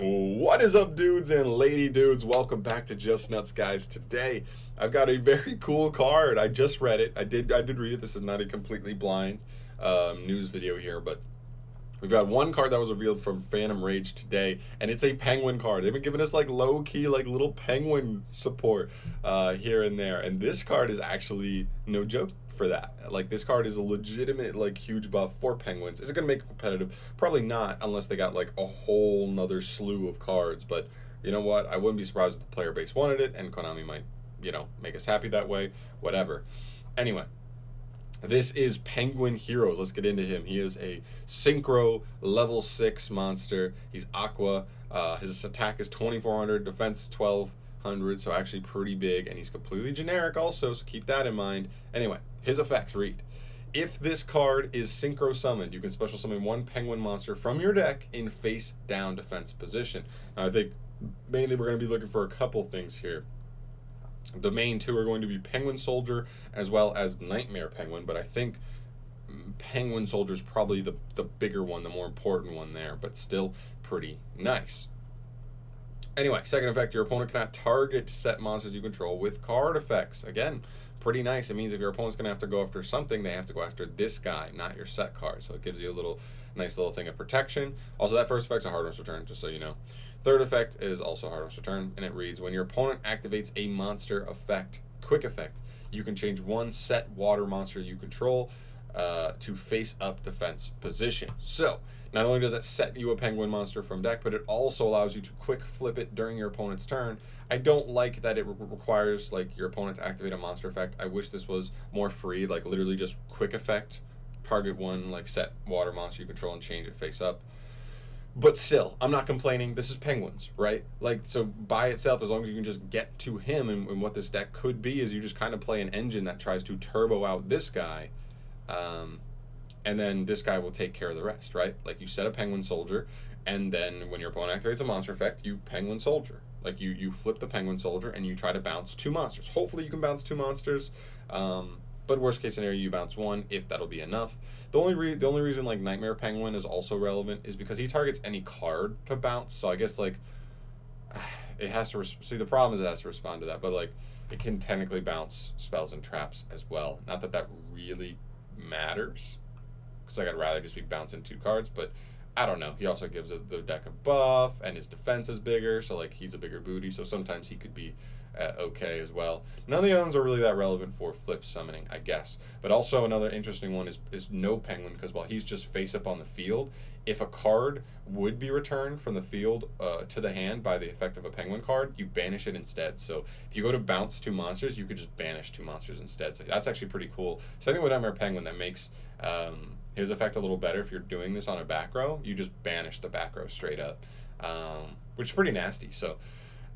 What is up, dudes and lady dudes? Welcome back to Just Nuts, guys. Today I've got a very cool card. I just read it. I did read it. This is not a completely blind news video here, but we've got one card that was revealed from Phantom Rage today, and it's a penguin card. They've been giving us like low key, like little penguin support here and there, and this card is actually no joke for that. Like, this card is a legitimate, like, huge buff for penguins. Is it gonna make it competitive? Probably not, unless they got like a whole nother slew of cards. But you know what? I wouldn't be surprised if the player base wanted it, and Konami might, make us happy that way. Whatever. Anyway, this is Penguin Heroes. Let's get into him. He is a Synchro level 6 monster. He's Aqua. His attack is 2400, defense 1200, so actually pretty big, and he's completely generic also, so keep that in mind. Anyway, his effects read: if this card is Synchro summoned, you can special summon one penguin monster from your deck in face down defense position. Now, I think mainly we're going to be looking for a couple things here. The main two are going to be Penguin Soldier as well as Nightmare Penguin, but I think Penguin Soldier is probably the bigger one, the more important one there, but still pretty nice. Anyway, second effect, your opponent cannot target set monsters you control with card effects. Again, pretty nice. It means if your opponent's going to have to go after something, they have to go after this guy, not your set card. So it gives you a nice little thing of protection. Also, that first effect's a hard once return, just so you know. Third effect is also hard once return, and it reads: when your opponent activates a monster effect, quick effect, you can change one set water monster you control to face up defense position. So not only does it set you a penguin monster from deck, but it also allows you to quick flip it during your opponent's turn. I don't like that it requires like your opponent to activate a monster effect. I wish this was more free, like literally just quick effect, target one like set water monster you control and change it face up. But still, I'm not complaining. This is penguins, right? Like, so by itself, as long as you can just get to him, and what this deck could be is you just kind of play an engine that tries to turbo out this guy, and then this guy will take care of the rest, right? Like, you set a Penguin Soldier, and then when your opponent activates a monster effect, you Penguin Soldier. Like, you flip the Penguin Soldier, and you try to bounce 2 monsters. Hopefully you can bounce 2 monsters, but worst case scenario, you bounce 1, if that'll be enough. The only reason like Nightmare Penguin is also relevant is because he targets any card to bounce. So I guess like it has to see, the problem is it has to respond to that, but like it can technically bounce spells and traps as well. Not that that really matters, because like I'd rather just be bouncing 2 cards, but I don't know. He also gives the deck a buff, and his defense is bigger, so like he's a bigger booty, so sometimes he could be okay as well. None of the other ones are really that relevant for flip summoning, I guess. But also another interesting one is no penguin, because while he's just face up on the field, if a card would be returned from the field to the hand by the effect of a penguin card, you banish it instead. So if you go to bounce 2 monsters, you could just banish 2 monsters instead. So that's actually pretty cool. So I think with Nightmare Penguin, that makes his effect a little better. If you're doing this on a back row, you just banish the back row straight up, which is pretty nasty. So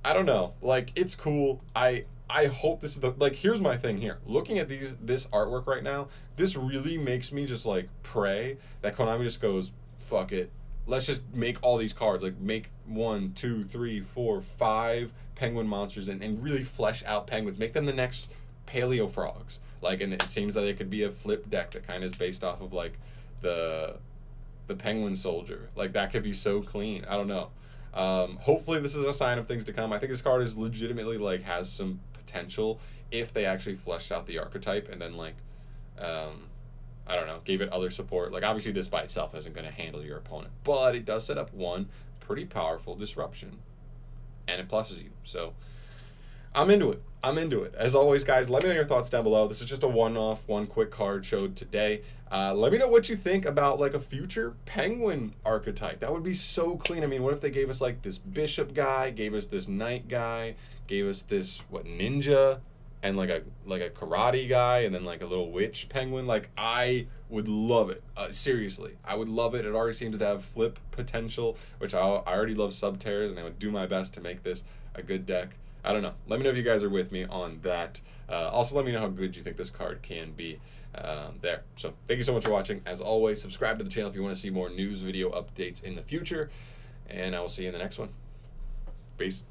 I don't know, like, it's cool. I hope this is like, here's my thing here. Looking at this artwork right now, this really makes me just like pray that Konami just goes, fuck it, let's just make all these cards, like make 1, 2, 3, 4, 5 penguin monsters, and really flesh out penguins, make them the next Paleo Frogs. Like, and it seems that it could be a flip deck that kind of is based off of like the Penguin Soldier. Like, that could be so clean. I don't know. Hopefully this is a sign of things to come. I think this card is legitimately like has some potential if they actually fleshed out the archetype, and then like I don't know, gave it other support. Like, obviously this by itself isn't going to handle your opponent, but it does set up one pretty powerful disruption, and it pluses you. So I'm into it. As always, guys, let me know your thoughts down below. This is just a one quick card showed today. Let me know what you think about like a future penguin archetype. That would be so clean. I mean, what if they gave us like this bishop guy, gave us this knight guy, gave us this ninja, and like a karate guy, and then like a little witch penguin? Like, I would love it. Seriously, I would love it. It already seems to have flip potential, which I already love Subterrors, and I would do my best to make this a good deck. I don't know. Let me know if you guys are with me on that. Also, let me know how good you think this card can be there. So thank you so much for watching. As always, subscribe to the channel if you want to see more news video updates in the future, and I will see you in the next one. Peace.